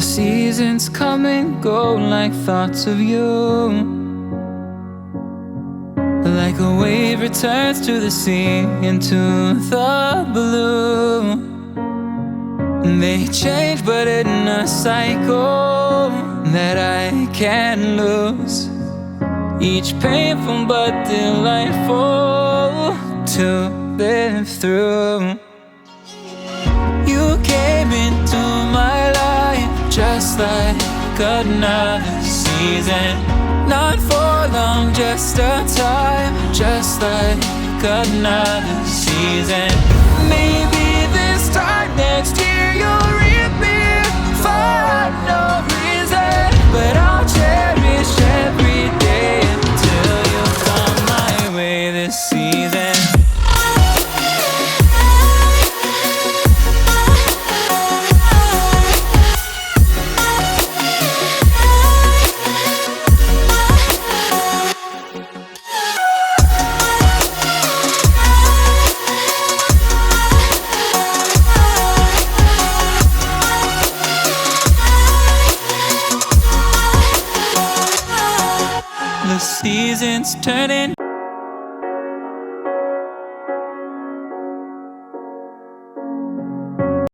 seasons come and go like thoughts of you. Like a wave returns to the sea, into the blue. They change but in a cycle that I can't lose. Each painful but delightful to live through. You came into my life just like another season. Not for long, just a time, just like another season. Maybe this time next year you'll reappear for no reason, but I'll cherish every day until you come my way this season. The seasons turning.